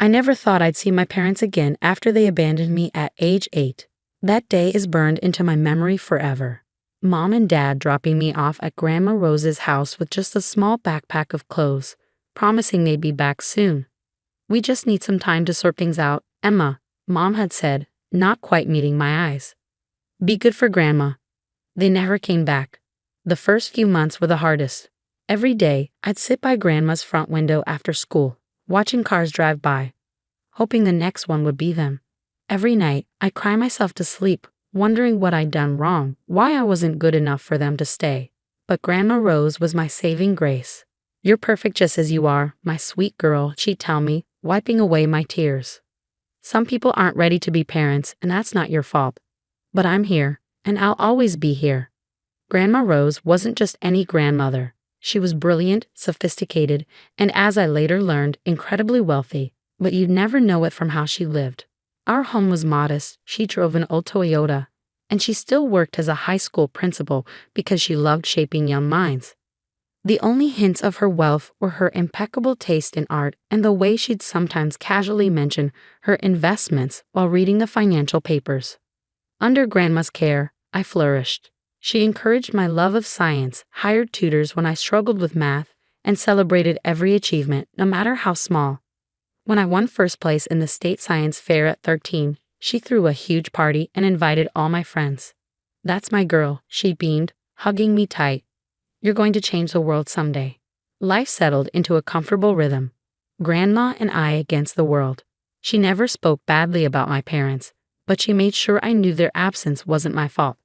I never thought I'd see my parents again after they abandoned me at age 8. That day is burned into my memory forever. Mom and Dad dropping me off at Grandma Rose's house with just a small backpack of clothes, promising they'd be back soon. "We just need some time to sort things out, Emma," Mom had said, not quite meeting my eyes. "Be good for Grandma." They never came back. The first few months were the hardest. Every day, I'd sit by Grandma's front window after school, watching cars drive by, hoping the next one would be them. Every night, I'd cry myself to sleep, wondering what I'd done wrong, why I wasn't good enough for them to stay. But Grandma Rose was my saving grace. "You're perfect just as you are, my sweet girl," she'd tell me, wiping away my tears. "Some people aren't ready to be parents, and that's not your fault. But I'm here, and I'll always be here." Grandma Rose wasn't just any grandmother. She was brilliant, sophisticated, and as I later learned, incredibly wealthy, but you'd never know it from how she lived. Our home was modest. She drove an old Toyota, and she still worked as a high school principal because she loved shaping young minds. The only hints of her wealth were her impeccable taste in art and the way she'd sometimes casually mention her investments while reading the financial papers. Under Grandma's care, I flourished. She encouraged my love of science, hired tutors when I struggled with math, and celebrated every achievement, no matter how small. When I won first place in the state science fair at 13, she threw a huge party and invited all my friends. "That's my girl," she beamed, hugging me tight. "You're going to change the world someday." Life settled into a comfortable rhythm. Grandma and I against the world. She never spoke badly about my parents, but she made sure I knew their absence wasn't my fault.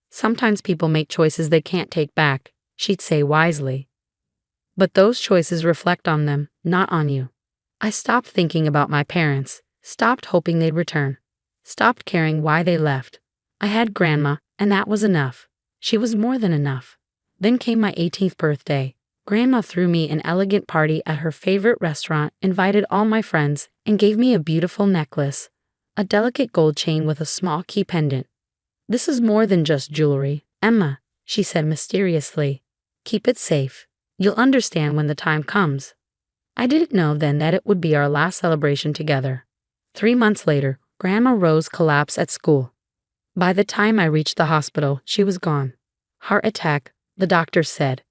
"Sometimes people make choices they can't take back," she'd say wisely. "But those choices reflect on them, not on you." I stopped thinking about my parents, stopped hoping they'd return, stopped caring why they left. I had Grandma, and that was enough. She was more than enough. Then came my 18th birthday. Grandma threw me an elegant party at her favorite restaurant, invited all my friends, and gave me a beautiful necklace, a delicate gold chain with a small key pendant. "This is more than just jewelry, Emma," she said mysteriously. "Keep it safe. You'll understand when the time comes." I didn't know then that it would be our last celebration together. 3 months later, Grandma Rose collapsed at school. By the time I reached the hospital, she was gone. Heart attack, the doctors said.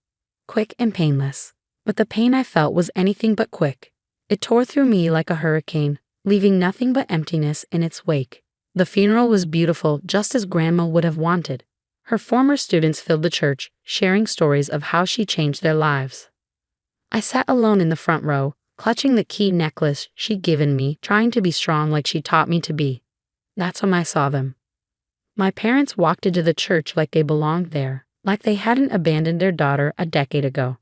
Quick and painless. But the pain I felt was anything but quick. It tore through me like a hurricane, leaving nothing but emptiness in its wake. The funeral was beautiful, just as Grandma would have wanted. Her former students filled the church, sharing stories of how she changed their lives. I sat alone in the front row, clutching the key necklace she'd given me, trying to be strong like she taught me to be. That's when I saw them. My parents walked into the church like they belonged there, like they hadn't abandoned their daughter a decade ago.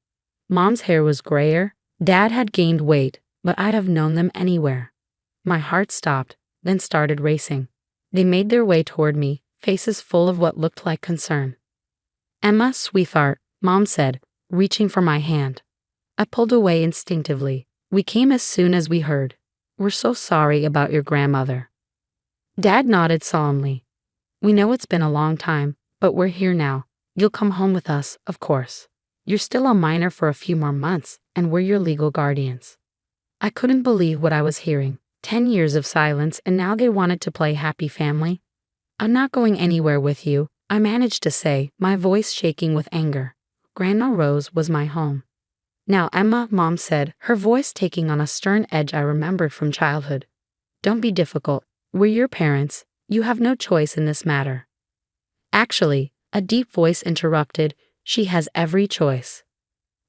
Mom's hair was grayer, Dad had gained weight, but I'd have known them anywhere. My heart stopped, then started racing. They made their way toward me, faces full of what looked like concern. "Emma, sweetheart," Mom said, reaching for my hand. I pulled away instinctively. "We came as soon as we heard. We're so sorry about your grandmother." Dad nodded solemnly. "We know it's been a long time, but we're here now. You'll come home with us, of course. You're still a minor for a few more months, and we're your legal guardians." I couldn't believe what I was hearing. 10 years of silence, and now they wanted to play happy family. "I'm not going anywhere with you," I managed to say, my voice shaking with anger. Grandma Rose was my home. "Now, Emma," Mom said, her voice taking on a stern edge I remembered from childhood. "Don't be difficult. We're your parents. You have no choice in this matter." Actually, a deep voice interrupted, "She has every choice."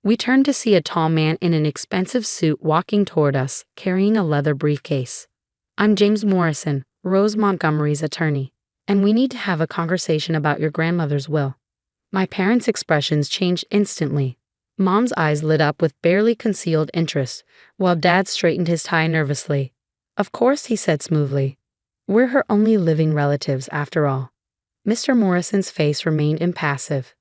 We turned to see a tall man in an expensive suit walking toward us, carrying a leather briefcase. "I'm James Morrison, Rose Montgomery's attorney, and we need to have a conversation about your grandmother's will." My parents' expressions changed instantly. Mom's eyes lit up with barely concealed interest, while Dad straightened his tie nervously. "Of course," he said smoothly. "We're her only living relatives, after all." Mr. Morrison's face remained impassive.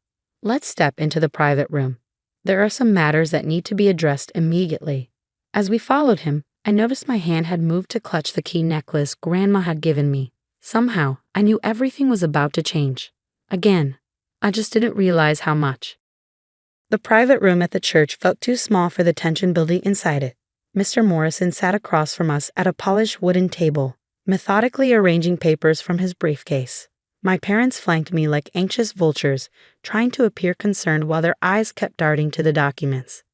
"Let's step into the private room. There are some matters that need to be addressed immediately." As we followed him, I noticed my hand had moved to clutch the key necklace Grandma had given me. Somehow, I knew everything was about to change. Again. I just didn't realize how much. The private room at the church felt too small for the tension building inside it. Mr. Morrison sat across from us at a polished wooden table, methodically arranging papers from his briefcase. My parents flanked me like anxious vultures, trying to appear concerned while their eyes kept darting to the documents.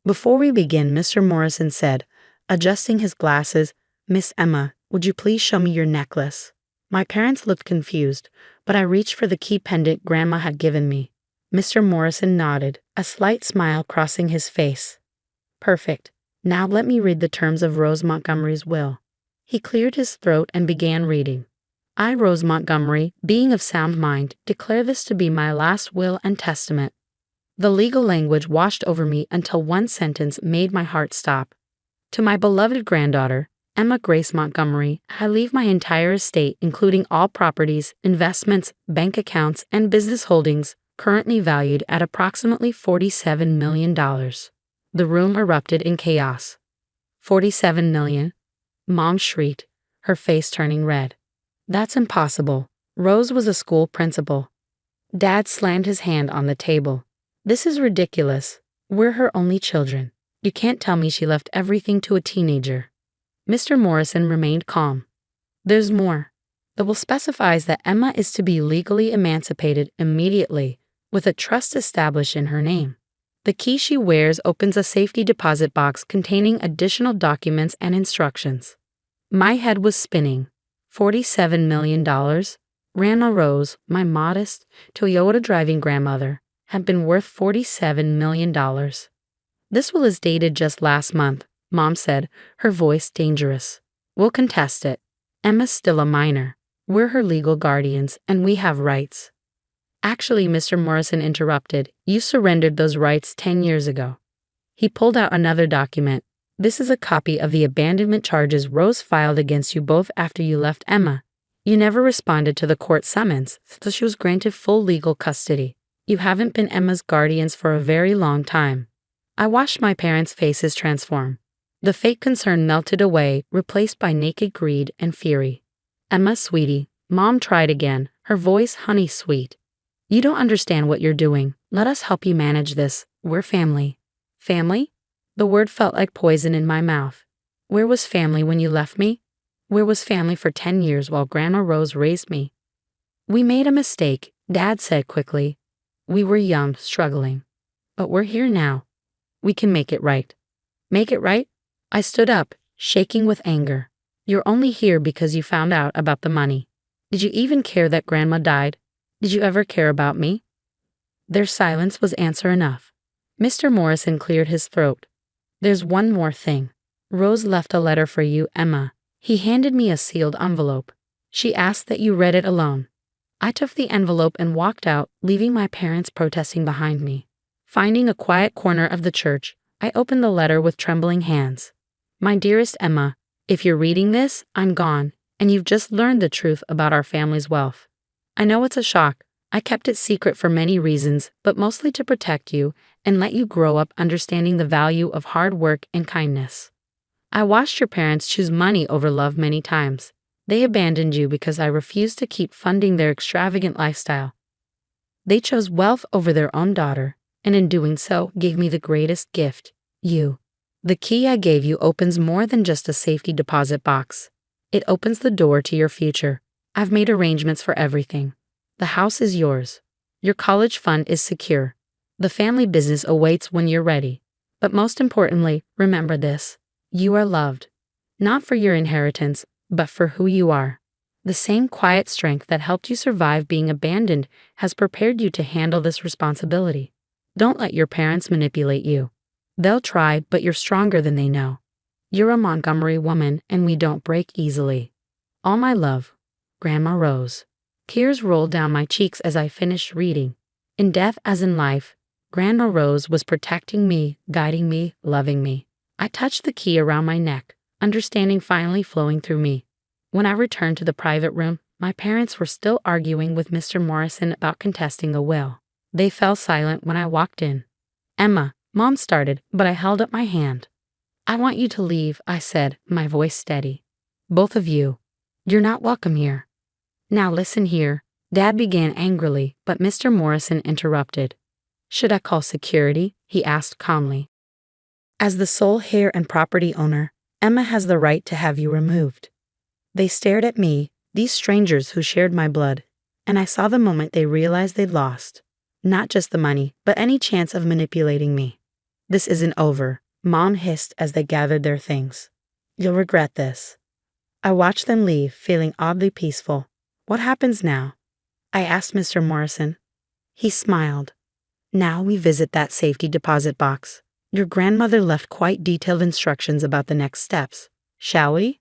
Before we begin, Mr. Morrison said, adjusting his glasses, "Miss Emma, would you please show me your necklace?" My parents looked confused, but I reached for the key pendant Grandma had given me. Mr. Morrison nodded, a slight smile crossing his face. "Perfect. Now let me read the terms of Rose Montgomery's will." He cleared his throat and began reading. "I, Rose Montgomery, being of sound mind, declare this to be my last will and testament." The legal language washed over me until one sentence made my heart stop. "To my beloved granddaughter, Emma Grace Montgomery, I leave my entire estate, including all properties, investments, bank accounts, and business holdings, currently valued at approximately $47 million. The room erupted in chaos. $47 million? Mom shrieked, her face turning red. "That's impossible." Rose was a school principal. Dad slammed his hand on the table. "This is ridiculous. We're her only children. You can't tell me she left everything to a teenager." Mr. Morrison remained calm. "There's more. The will specifies that Emma is to be legally emancipated immediately, with a trust established in her name. The key she wears opens a safety deposit box containing additional documents and instructions." My head was spinning. $47 million? Grandma Rose, my modest, Toyota-driving grandmother, had been worth $47 million. "This will is dated just last month," Mom said, her voice dangerous. "We'll contest it. Emma's still a minor. We're her legal guardians, and we have rights." "Actually," Mr. Morrison interrupted, "you surrendered those rights 10 years ago." He pulled out another document. "This is a copy of the abandonment charges Rose filed against you both after you left Emma. You never responded to the court summons, so she was granted full legal custody. You haven't been Emma's guardians for a very long time." I watched my parents' faces transform. The fake concern melted away, replaced by naked greed and fury. "Emma, sweetie," Mom tried again, her voice honey sweet. "You don't understand what you're doing. Let us help you manage this. We're family." "Family?" The word felt like poison in my mouth. Where was family when you left me? Where was family for 10 years while Grandma Rose raised me? "We made a mistake," Dad said quickly. "We were young, struggling. But we're here now. We can make it right." "Make it right?" I stood up, shaking with anger. "You're only here because you found out about the money. Did you even care that Grandma died? Did you ever care about me?" Their silence was answer enough. Mr. Morrison cleared his throat. "There's one more thing. Rose left a letter for you, Emma." He handed me a sealed envelope. "She asked that you read it alone." I took the envelope and walked out, leaving my parents protesting behind me. Finding a quiet corner of the church, I opened the letter with trembling hands. "My dearest Emma, if you're reading this, I'm gone, and you've just learned the truth about our family's wealth. I know it's a shock. I kept it secret for many reasons, but mostly to protect you and let you grow up understanding the value of hard work and kindness. I watched your parents choose money over love many times. They abandoned you because I refused to keep funding their extravagant lifestyle. They chose wealth over their own daughter, and in doing so gave me the greatest gift, you. The key I gave you opens more than just a safety deposit box. It opens the door to your future. I've made arrangements for everything. The house is yours. Your college fund is secure. The family business awaits when you're ready. But most importantly, remember this. You are loved. Not for your inheritance, but for who you are. The same quiet strength that helped you survive being abandoned has prepared you to handle this responsibility. Don't let your parents manipulate you. They'll try, but you're stronger than they know. You're a Montgomery woman, and we don't break easily. All my love, Grandma Rose." Tears rolled down my cheeks as I finished reading. In death as in life, Grandma Rose was protecting me, guiding me, loving me. I touched the key around my neck, understanding finally flowing through me. When I returned to the private room, my parents were still arguing with Mr. Morrison about contesting the will. They fell silent when I walked in. "Emma," Mom started, but I held up my hand. "I want you to leave," I said, my voice steady. "Both of you. You're not welcome here." "Now listen here," Dad began angrily, but Mr. Morrison interrupted. "Should I call security?" he asked calmly. As the sole heir and property owner, Emma has the right to have you removed. They stared at me, these strangers who shared my blood, and I saw the moment they realized they'd lost. Not just the money, but any chance of manipulating me. This isn't over, Mom hissed as they gathered their things. You'll regret this. I watched them leave, feeling oddly peaceful. What happens now? I asked Mr. Morrison. He smiled. Now we visit that safety deposit box. Your grandmother left quite detailed instructions about the next steps. Shall we?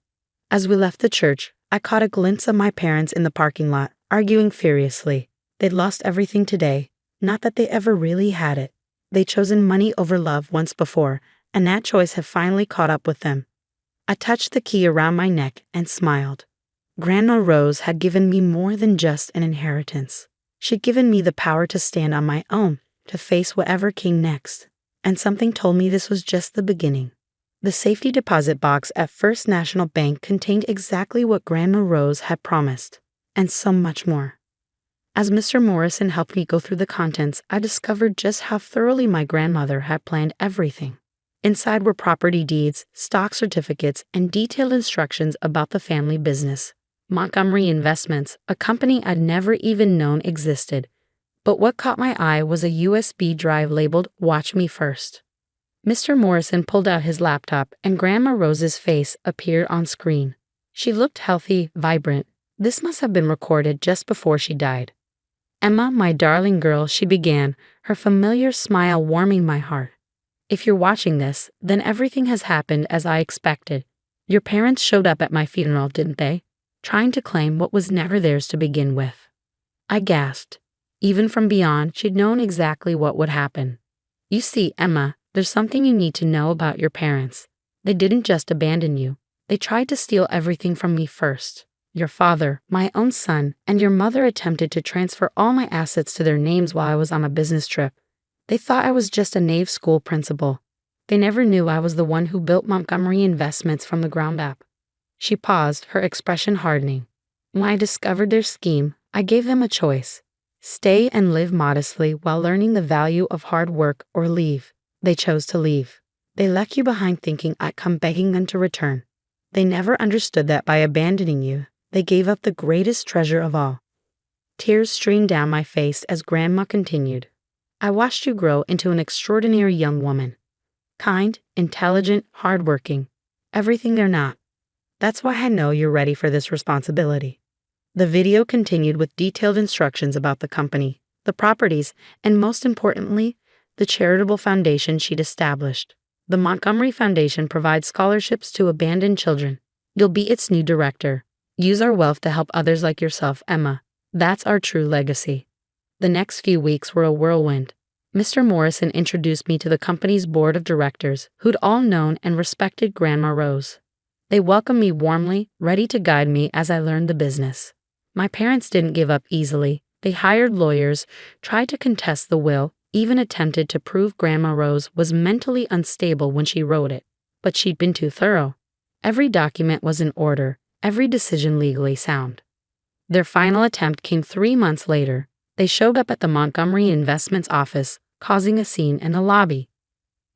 As we left the church, I caught a glimpse of my parents in the parking lot, arguing furiously. They'd lost everything today. Not that they ever really had it. They'd chosen money over love once before, and that choice had finally caught up with them. I touched the key around my neck and smiled. Grandma Rose had given me more than just an inheritance. She'd given me the power to stand on my own, to face whatever came next. And something told me this was just the beginning. The safety deposit box at First National Bank contained exactly what Grandma Rose had promised, and so much more. As Mr. Morrison helped me go through the contents, I discovered just how thoroughly my grandmother had planned everything. Inside were property deeds, stock certificates, and detailed instructions about the family business. Montgomery Investments, a company I'd never even known existed. But what caught my eye was a USB drive labeled Watch Me First. Mr. Morrison pulled out his laptop and Grandma Rose's face appeared on screen. She looked healthy, vibrant. This must have been recorded just before she died. Emma, my darling girl, she began, her familiar smile warming my heart. If you're watching this, then everything has happened as I expected. Your parents showed up at my funeral, didn't they? Trying to claim what was never theirs to begin with. I gasped. Even from beyond, she'd known exactly what would happen. You see, Emma, there's something you need to know about your parents. They didn't just abandon you. They tried to steal everything from me first. Your father, my own son, and your mother attempted to transfer all my assets to their names while I was on a business trip. They thought I was just a naive school principal. They never knew I was the one who built Montgomery Investments from the ground up. She paused, her expression hardening. When I discovered their scheme, I gave them a choice. Stay and live modestly while learning the value of hard work or leave. They chose to leave. They left you behind thinking I'd come begging them to return. They never understood that by abandoning you, they gave up the greatest treasure of all. Tears streamed down my face as Grandma continued. I watched you grow into an extraordinary young woman. Kind, intelligent, hardworking. Everything they're not. That's why I know you're ready for this responsibility. The video continued with detailed instructions about the company, the properties, and most importantly, the charitable foundation she'd established. The Montgomery Foundation provides scholarships to abandoned children. You'll be its new director. Use our wealth to help others like yourself, Emma. That's our true legacy. The next few weeks were a whirlwind. Mr. Morrison introduced me to the company's board of directors, who'd all known and respected Grandma Rose. They welcomed me warmly, ready to guide me as I learned the business. My parents didn't give up easily. They hired lawyers, tried to contest the will, even attempted to prove Grandma Rose was mentally unstable when she wrote it. But she'd been too thorough. Every document was in order, every decision legally sound. Their final attempt came 3 months later. They showed up at the Montgomery Investments office, causing a scene in the lobby.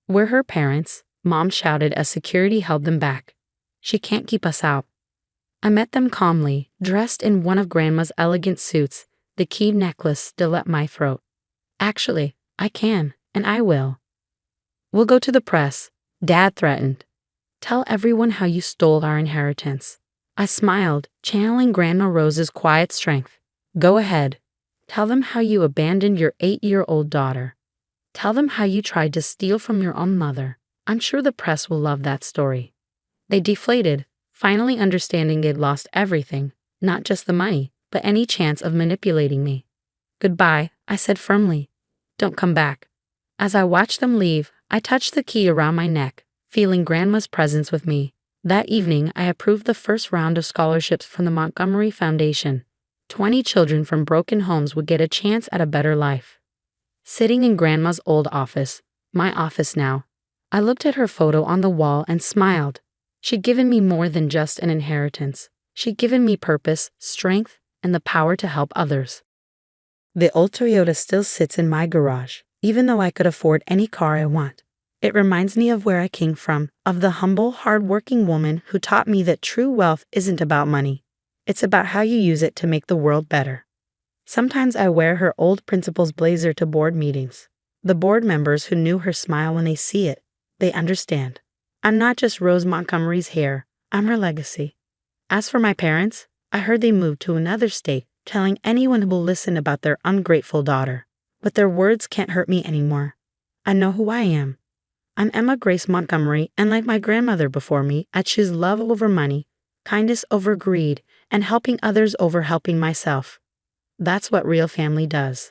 "We're her parents," Mom shouted as security held them back. "She can't keep us out." I met them calmly, dressed in one of Grandma's elegant suits, the key necklace still at my throat. "Actually, I can, and I will." "We'll go to the press," Dad threatened. "Tell everyone how you stole our inheritance." I smiled, channeling Grandma Rose's quiet strength. "Go ahead. Tell them how you abandoned your 8-year-old daughter. Tell them how you tried to steal from your own mother. I'm sure the press will love that story." They deflated, finally understanding they'd lost everything, not just the money, but any chance of manipulating me. "Goodbye," I said firmly. "Don't come back." As I watched them leave, I touched the key around my neck, feeling Grandma's presence with me. That evening, I approved the first round of scholarships from the Montgomery Foundation. 20 children from broken homes would get a chance at a better life. Sitting in Grandma's old office, my office now, I looked at her photo on the wall and smiled. She'd given me more than just an inheritance. She'd given me purpose, strength, and the power to help others. The old Toyota still sits in my garage, even though I could afford any car I want. It reminds me of where I came from, of the humble, hard-working woman who taught me that true wealth isn't about money. It's about how you use it to make the world better. Sometimes I wear her old principal's blazer to board meetings. The board members who knew her smile when they see it. They understand. I'm not just Rose Montgomery's hair, I'm her legacy. As for my parents, I heard they moved to another state, telling anyone who will listen about their ungrateful daughter. But their words can't hurt me anymore. I know who I am. I'm Emma Grace Montgomery, and like my grandmother before me, I choose love over money, kindness over greed, and helping others over helping myself. That's what real family does.